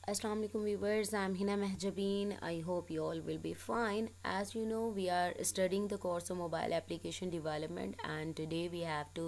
Assalamu alaikum viewers, I'm Hina Mehjabeen. I hope you all will be fine. As you know, we are studying the course of mobile application development, and today we have to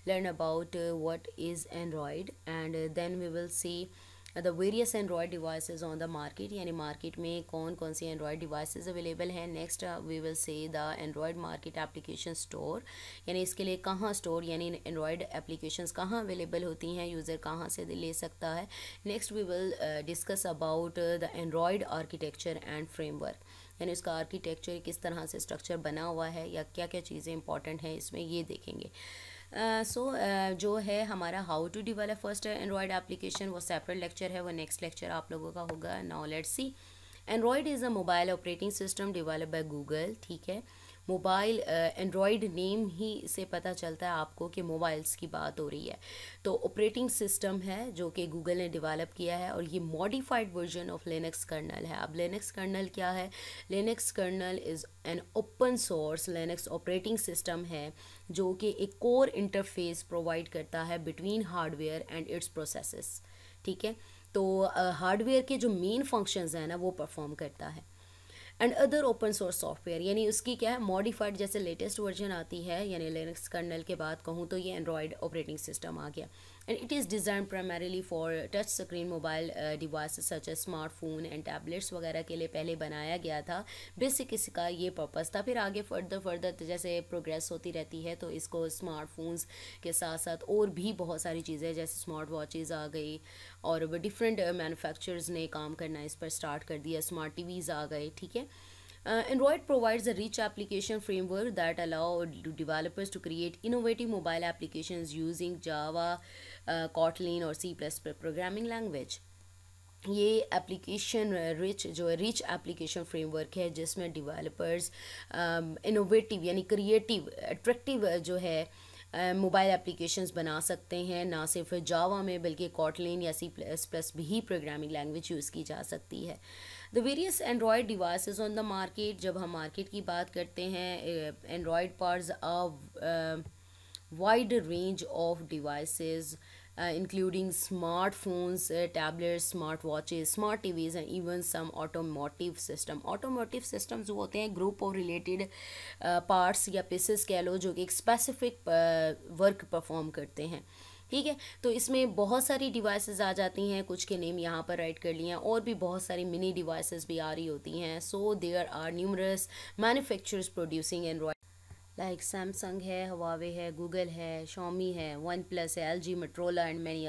learn about what is Android, and then we will see the various Android devices on the market, यानी market में कौन कौन सी Android devices available हैं. Next we will see the Android market application store, यानी इसके लिए कहाँ स्टोर यानी Android एप्लीकेशंस कहाँ अवेलेबल होती हैं, यूज़र कहाँ से ले सकता है. Next we will discuss about the Android architecture and framework, यानी उसका आर्किटेक्चर किस तरह से स्ट्रक्चर बना हुआ है या क्या क्या चीज़ें इंपॉर्टेंट हैं इसमें, ये देखेंगे. जो है हमारा how to develop first Android application, वो सेपरेट लेक्चर है, वो नेक्स्ट लेक्चर आप लोगों का होगा. Now let's see. Android is a mobile operating system develop by Google. ठीक है, मोबाइल एंड्रॉयड नेम ही से पता चलता है आपको कि मोबाइल्स की बात हो रही है. तो ऑपरेटिंग सिस्टम है जो कि गूगल ने डेवलप किया है, और ये modified version of Linux kernel है. अब लिनक्स कर्नल क्या है? Linux kernel is an open source Linux operating system है जो कि एक कोर इंटरफेस प्रोवाइड करता है between hardware and its processes. ठीक है, तो हार्डवेयर के जो मेन फंक्शंस हैं ना वो परफॉर्म करता है. And other open source software, यानी उसकी क्या है, मॉडिफाइड जैसे लेटेस्ट वर्जन आती है, यानी लिनक्स कर्नल के बाद कहूँ तो ये एंड्रॉयड ऑपरेटिंग सिस्टम आ गया. And it is design primarily for touch screen mobile devices such as smartphone and tablets वगैरह के लिए पहले बनाया गया था. बेसिक इसका ये पर्पस था. फिर आगे फर्दर जैसे प्रोग्रेस होती रहती है तो इसको स्मार्टफोन्स के साथ साथ और भी बहुत सारी चीज़ें जैसे स्मार्ट वॉचेज़ आ गई, और डिफरेंट मैन्युफैक्चरर्स ने काम करना इस पर स्टार्ट कर दिया. स्मार्ट टीवीज़ आ गए. ठीक है, Android provides a rich application framework that allow developers to create innovative mobile applications using Java, Kotlin और C++ programming language. ये एप्लीकेशन रिच एप्लीकेशन फ्रेमवर्क है जिसमें डेवलपर्स इनोवेटिव यानी क्रिएटिव अट्रैक्टिव जो है मोबाइल एप्लीकेशंस बना सकते हैं. ना सिर्फ जावा में बल्कि कॉटलिन या C++ भी प्रोग्रामिंग लैंग्वेज यूज़ की जा सकती है. The various Android devices on the market, जब हम मार्केट की बात करते हैं, Android powers a wide range of devices including smartphones, tablets, smart watches, smart TVs and even some automotive system. Automotive systems वो होते हैं ग्रुप ऑफ रिलेटेड पार्ट्स या पीसेस कह लो जो कि एक स्पेसिफिक वर्क परफॉर्म करते हैं. ठीक है, तो इसमें बहुत सारी डिवाइसेस आ जाती हैं, कुछ के नेम यहाँ पर राइट कर लिए हैं, और भी बहुत सारी मिनी डिवाइसेस भी आ रही होती हैं. So there are numerous manufacturers producing Android, like Samsung है, हवावे है, गूगल है, शॉमी है, वन प्लस है, LG, Motorola and many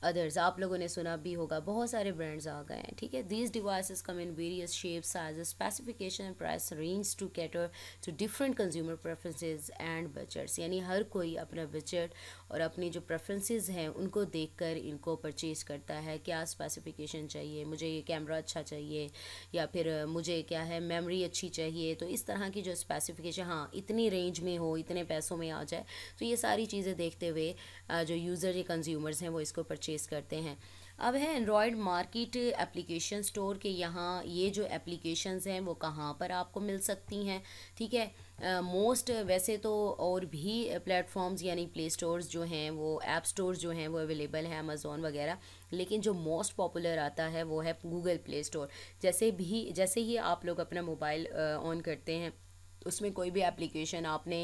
others. आप लोगों ने सुना भी होगा, बहुत सारे ब्रांड्स आ गए हैं. ठीक है, these devices come in various shapes, sizes, specification and price range to cater to different consumer preferences and budgets, यानी हर कोई अपना बजट और अपनी जो प्रेफरेंसेस हैं उनको देखकर इनको परचेज़ करता है. क्या स्पेसिफिकेशन चाहिए, मुझे ये कैमरा अच्छा चाहिए, या फिर मुझे क्या है मेमोरी अच्छी चाहिए, तो इस तरह की जो स्पेसिफिकेशन, हाँ इतनी रेंज में हो, इतने पैसों में आ जाए, तो ये सारी चीज़ें देखते हुए जो यूज़र या कंज्यूमर्स हैं वो इसको परचेज़ करते हैं. अब है एंड्रॉयड मार्केट एप्लीकेशन स्टोर के, यहाँ ये जो एप्लीकेशंस हैं वो कहाँ पर आपको मिल सकती हैं. ठीक है, मोस्ट वैसे तो और भी प्लेटफॉर्म्स यानी प्ले स्टोर्स जो हैं वो ऐप स्टोर्स जो हैं वो अवेलेबल हैं, अमेज़ॉन वगैरह, लेकिन जो मोस्ट पॉपुलर आता है वो है गूगल प्ले स्टोर. जैसे ही आप लोग अपना मोबाइल ऑन करते हैं, उसमें कोई भी एप्लीकेशन आपने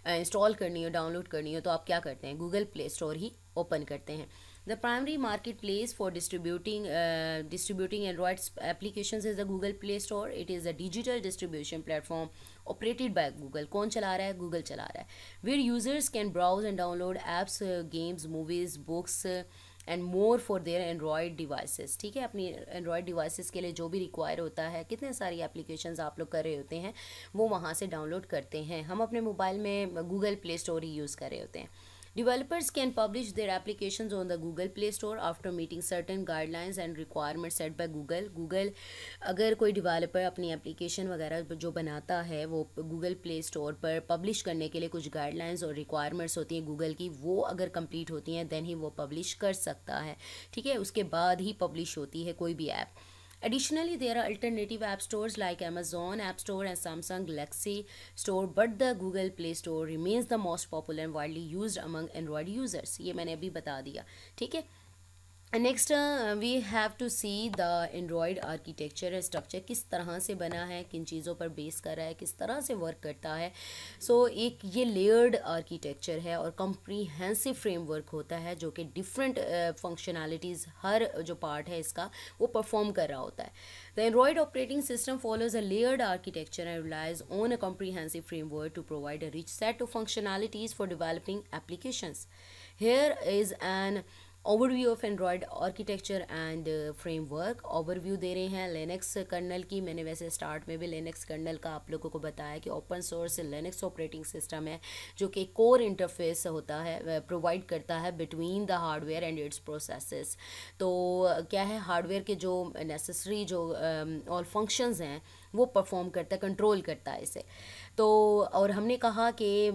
इंस्टॉल करनी हो, डाउनलोड करनी हो, तो आप क्या करते हैं, गूगल प्ले स्टोर ही ओपन करते हैं. The primary marketplace for distributing Android applications is the Google Play Store. It is a digital distribution platform operated by Google. कौन चला रहा है? Google चला रहा है. Where users can browse and download apps, games, movies, books and more for their Android devices. ठीक है, अपनी एंड्रॉयड डिवाइसेस के लिए जो भी रिक्वायर होता है, कितने सारी एप्लीकेशंस आप लोग कर रहे होते हैं वो वहाँ से डाउनलोड करते हैं. हम अपने मोबाइल में गूगल प्ले स्टोर ही यूज़ कर रहे होते हैं. Developers can publish their applications on the Google Play Store after meeting certain guidelines and requirements set by Google. Google अगर कोई डेवलपर अपनी एप्लीकेशन वगैरह जो बनाता है वो गूगल प्ले स्टोर पर पब्लिश करने के लिए कुछ गाइडलाइंस और रिक्वायरमेंट्स होती हैं गूगल की, वो अगर कंप्लीट होती हैं देन ही वो पब्लिश कर सकता है. ठीक है, उसके बाद ही पब्लिश होती है कोई भी app. Additionally, there are alternative app stores like Amazon App Store and Samsung Galaxy Store, but the Google Play Store remains the most popular and widely used among Android users. ये मैंने अभी बता दिया. ठीक है, next we have to see the Android architecture structure किस तरह से बना है, किन चीज़ों पर बेस कर रहा है, किस तरह से वर्क करता है। एक ये लेयर्ड आर्किटेक्चर है और कम्प्रीहेंसिव फ्रेमवर्क होता है जो कि डिफरेंट फंक्शनैलिटीज़ हर जो पार्ट है इसका वो परफॉर्म कर रहा होता है। The Android operating system follows a layered architecture and relies on a comprehensive framework to provide a rich set of functionalities for developing applications. Here is an overview of Android architecture and framework. Overview दे रहे हैं Linux colonel की। मैंने वैसे start में भी Linux colonel का आप लोगों को बताया कि open source Linux operating system है जो कि कोर इंटरफेस होता है, प्रोवाइड करता है between the hardware and its processes. तो क्या है, हार्डवेयर के जो नेसेसरी जो ऑल फंक्शंस हैं वो परफॉर्म करता है, कंट्रोल करता है इसे। तो और हमने कहा कि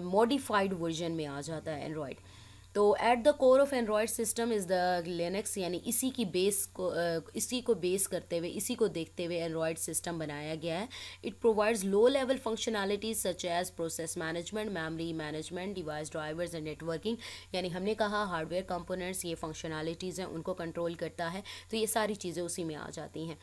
मॉडिफाइड वर्जन में आ जाता है एंड्रॉयड। तो at the core of Android system is the Linux, यानी इसी को बेस करते हुए, इसी को देखते हुए एंड्रॉयड सिस्टम बनाया गया है। It provides low level functionalities such as process management, memory management, device drivers and networking. यानी हमने कहा हार्डवेयर कंपोनेंट्स ये फंक्शनैलिटीज़ हैं उनको कंट्रोल करता है, तो ये सारी चीज़ें उसी में आ जाती हैं।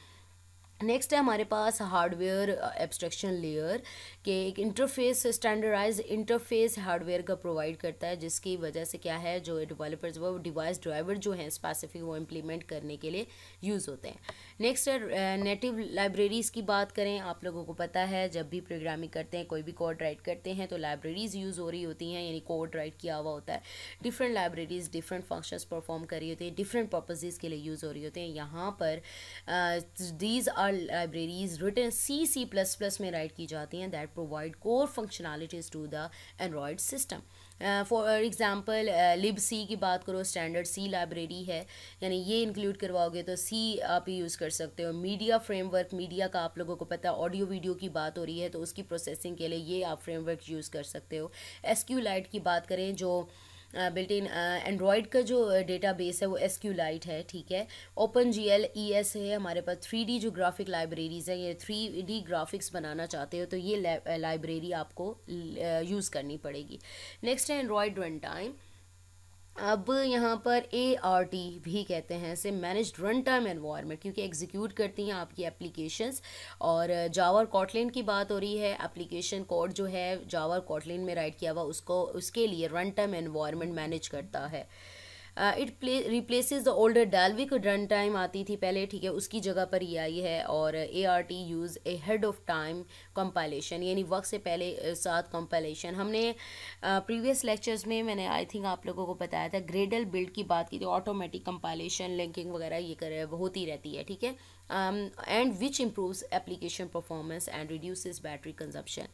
नेक्स्ट है हमारे पास हार्डवेयर एब्स्ट्रैक्शन लेयर के एक इंटरफेस, स्टैंडर्डाइज इंटरफेस हार्डवेयर का प्रोवाइड करता है जिसकी वजह से क्या है, जो डेवलपर्स वो डिवाइस ड्राइवर जो हैं स्पेसिफिक वो इम्प्लीमेंट करने के लिए यूज़ होते हैं। नेक्स्ट है नेटिव लाइब्रेरीज़ की बात करें। आप लोगों को पता है जब भी प्रोग्रामिंग करते हैं, कोई भी कोड राइट करते हैं तो लाइब्रेरीज़ यूज़ हो रही होती हैं, यानी कोड राइट किया हुआ होता है। Different libraries different functions perform कर रही होती है, डिफरेंट पर्पसेस के लिए यूज़ हो रही होती हैं। यहाँ पर these are libraries written C++ में राइट की जाती हैं that provide core functionalities to the Android system. For example libc की बात करो, स्टैंडर्ड C लाइब्रेरी है, यानी ये इंक्लूड करवाओगे तो C आप यूज़ कर सकते हो। मीडिया फ्रेमवर्क, मीडिया का आप लोगों को पता है ऑडियो वीडियो की बात हो रही है तो उसकी प्रोसेसिंग के लिए ये आप फ्रेमवर्क यूज़ कर सकते हो। SQLite की बात करें जो बिल्ट इन एंड्रॉयड का जो डेटाबेस है वो SQLite है, ठीक है। OpenGL ES है हमारे पास। 3D जो ग्राफिक लाइब्रेरीज़ है, ये 3D ग्राफिक्स बनाना चाहते हो तो ये लाइब्रेरी आपको यूज़ करनी पड़ेगी। नेक्स्ट है एंड्रॉयड रन टाइम। अब यहाँ पर ART भी कहते हैं इसे, मैनेज्ड रन टाइम एनवायरनमेंट, क्योंकि एग्जीक्यूट करती हैं आपकी एप्लीकेशंस। और जावा और कॉटलिन की बात हो रही है, एप्लीकेशन कोड जो है जावा और कॉटलिन में राइट किया हुआ उसको उसके लिए रन टाइम एनवायरनमेंट मैनेज करता है। It replaces the older Dalvik run time आती थी पहले, ठीक है, उसकी जगह पर ये आई है। और ART use A head of time compilation, यानी वक्त से पहले साथ कंपाइलेशन। हमने प्रीवियस लेक्चर्स में मैंने आई थिंक आप लोगों को बताया था ग्रेडल बिल्ड की बात की थी, ऑटोमेटिक कंपाइलेशन लिंकिंग वगैरह ये कर होती रहती है, ठीक है। And which improves application performance and reduces battery consumption,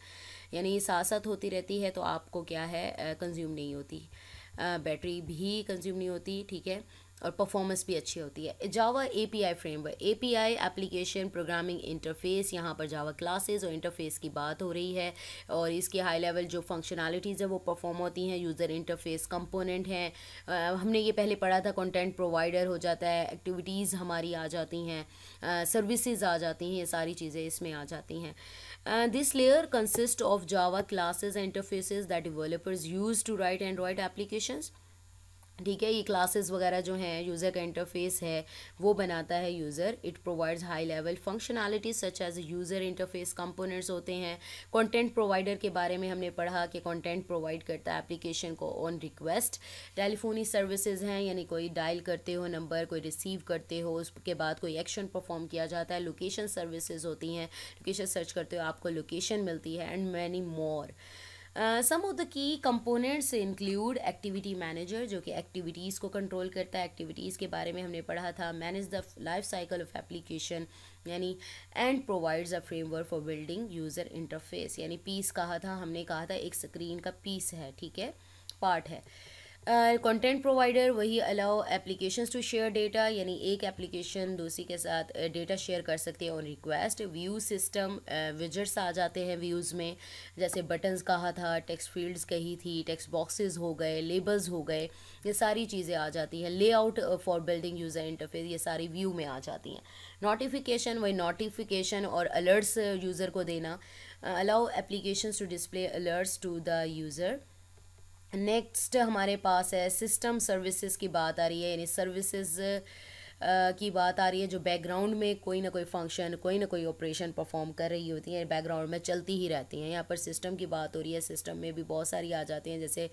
यानी साथ साथ होती रहती है तो आपको क्या है कंज्यूम नहीं होती, बैटरी भी कंज्यूम नहीं होती, ठीक है, और परफॉर्मेंस भी अच्छी होती है। जावा API framework, API application programming interface, यहाँ पर जावा क्लासेस और इंटरफेस की बात हो रही है। और इसकी हाई लेवल जो फंक्शनैलिटीज़ है वो परफॉर्म होती हैं। यूज़र इंटरफेस कंपोनेंट हैं, हमने ये पहले पढ़ा था, कंटेंट प्रोवाइडर हो जाता है, एक्टिविटीज़ हमारी आ जाती हैं, सर्विसेज आ जाती हैं, ये सारी चीज़ें इसमें आ जाती हैं। This layer consists of Java classes and interfaces that developers use to write Android applications. ठीक है, ये क्लासेस वगैरह जो हैं, यूज़र का इंटरफेस है वो बनाता है user. It provides high level functionalities such as user interface components होते हैं। कंटेंट प्रोवाइडर के बारे में हमने पढ़ा कि कंटेंट प्रोवाइड करता है एप्लीकेशन को ऑन रिक्वेस्ट। टेलीफोनी सर्विसेज हैं, यानी कोई डायल करते हो नंबर, कोई रिसीव करते हो, उसके बाद कोई एक्शन परफॉर्म किया जाता है। लोकेशन सर्विसेज होती हैं, लोकेशन सर्च करते हो आपको लोकेशन मिलती है, and many more. Some of the key components include activity manager जो कि एक्टिविटीज़ को कंट्रोल करता है। एक्टिविटीज़ के बारे में हमने पढ़ा था। Manage the life cycle of application, यानी and provides a framework for building user interface, यानी पीस कहा था, हमने कहा था एक स्क्रीन का पीस है, ठीक है, पार्ट है। कंटेंट प्रोवाइडर वही allow applications to share data, यानी एक एप्लीकेशन दूसरी के साथ डेटा शेयर कर सकती है on request. View system, widgets आ जाते हैं व्यूज़ में, जैसे बटन्स कहा था, टेक्स्ट फील्ड्स कही थी, टेक्स्ट बॉक्सेस हो गए, लेबल्स हो गए, ये सारी चीज़ें आ जाती हैं। Layout for building user interface, ये सारी व्यू में आ जाती हैं। नोटिफिकेशन, वही नोटिफिकेशन और अलर्ट्स यूज़र को देना, allow applications to display alerts to the user. Next हमारे पास है सिस्टम सर्विसेज की बात आ रही है, यानी सर्विसेज की बात आ रही है जो बैकग्राउंड में कोई ना कोई फंक्शन, कोई ना कोई ऑपरेशन परफॉर्म कर रही होती हैं, बैकग्राउंड में चलती ही रहती हैं। यहाँ पर सिस्टम की बात हो रही है, सिस्टम में भी बहुत सारी आ जाती हैं, जैसे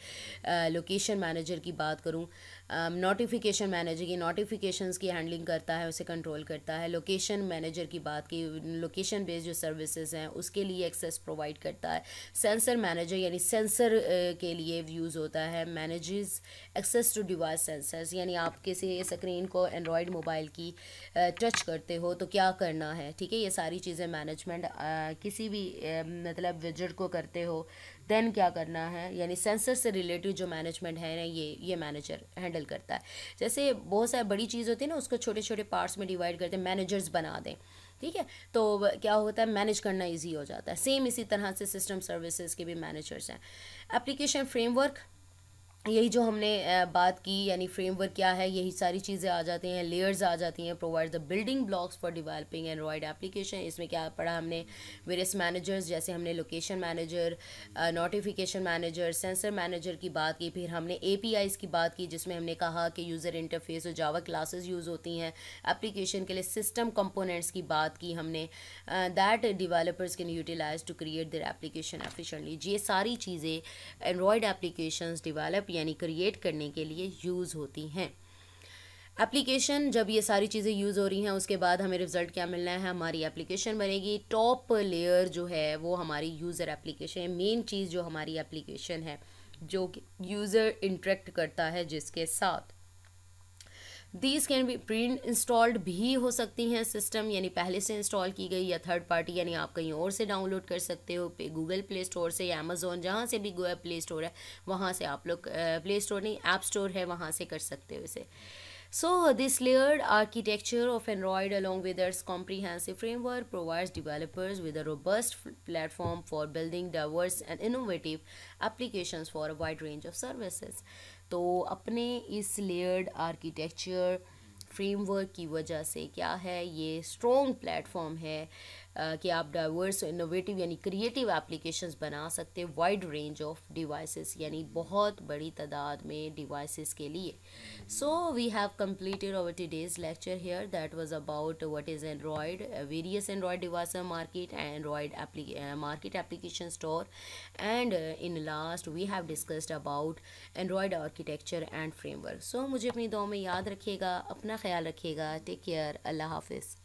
लोकेशन मैनेजर की बात करूँ, नोटिफिकेशन मैनेजर की नोटिफिकेशंस की हैंडलिंग करता है, उसे कंट्रोल करता है। लोकेशन मैनेजर की बात की, लोकेशन बेस्ड जो सर्विसेज हैं उसके लिए एक्सेस प्रोवाइड करता है। सेंसर मैनेजर यानी सेंसर के लिए यूज़ होता है, manages access to device sensors, यानी आप किसी स्क्रीन को एंड्रॉयड मोबाइल की टच करते हो तो क्या करना है, ठीक है, ये सारी चीज़ें मैनेजमेंट किसी भी मतलब विजिट को करते हो देन क्या करना है, यानी सेंसर से रिलेटेड जो मैनेजमेंट है ना ये मैनेजर हैंडल करता है। जैसे बहुत सारी बड़ी चीज़ होती है ना, उसको छोटे छोटे पार्ट्स में डिवाइड करते हैं, मैनेजर्स बना दें, ठीक है, तो क्या होता है मैनेज करना इजी हो जाता है। सेम इसी तरह से सिस्टम सर्विसेज के भी मैनेजर्स हैं। एप्लीकेशन फ्रेमवर्क, यही जो हमने बात की, यानी फ्रेमवर्क क्या है, यही सारी चीज़ें आ जाती हैं, लेयर्स आ जाती हैं। Provide the building blocks for developing Android application, इसमें क्या पढ़ा हमने, वेरियस मैनेजर्स, जैसे हमने location manager, notification manager, sensor manager की बात की, फिर हमने APIs की बात की जिसमें हमने कहा कि यूज़र इंटरफेस और जावा क्लासेस यूज़ होती हैं एप्लीकेशन के लिए। सिस्टम कंपोनेंट्स की बात की हमने, that developers can utilise to create their application efficiently. ये सारी चीज़ें एंड्रॉयड एप्लीकेशंस डेवलप यानी क्रिएट करने के लिए यूज़ होती हैं। एप्लीकेशन जब ये सारी चीज़ें यूज़ हो रही हैं उसके बाद हमें रिज़ल्ट क्या मिलना है, हमारी एप्लीकेशन बनेगी। टॉप लेयर जो है वो हमारी यूज़र एप्लीकेशन है, मेन चीज़ जो हमारी एप्लीकेशन है जो कि यूज़र इंटरेक्ट करता है जिसके साथ। These can be pre installed भी हो सकती हैं सिस्टम, यानी पहले से इंस्टॉल की गई, या थर्ड पार्टी यानी आप कहीं और से डाउनलोड कर सकते हो, गूगल प्ले स्टोर से या अमेजोन, जहाँ से भी गूगल प्ले स्टोर है वहाँ से आप लोग, प्ले स्टोर नहीं ऐप स्टोर है वहाँ से कर सकते हो इसे। So, this layered architecture of Android, along with its comprehensive framework, provides developers with a robust platform for building diverse and innovative applications for a wide range of services. तो अपने इस लेयर्ड आर्किटेक्चर फ्रेमवर्क की वजह से क्या है, ये strong platform है कि आप डाइवर्स इनोवेटिव यानी क्रिएटिव एप्लीकेशंस बना सकते हैं वाइड रेंज ऑफ डिवाइसेस, यानी बहुत बड़ी तादाद में डिवाइसेस के लिए। So we have completed our today's lecture here, that was about what is Android, various Android devices market, and Android market application store, and in last we have discussed about Android architecture and framework. So मुझे अपनी दुआ में याद रखिएगा, अपना ख्याल रखिएगा, take care, अल्लाह हाफिज़।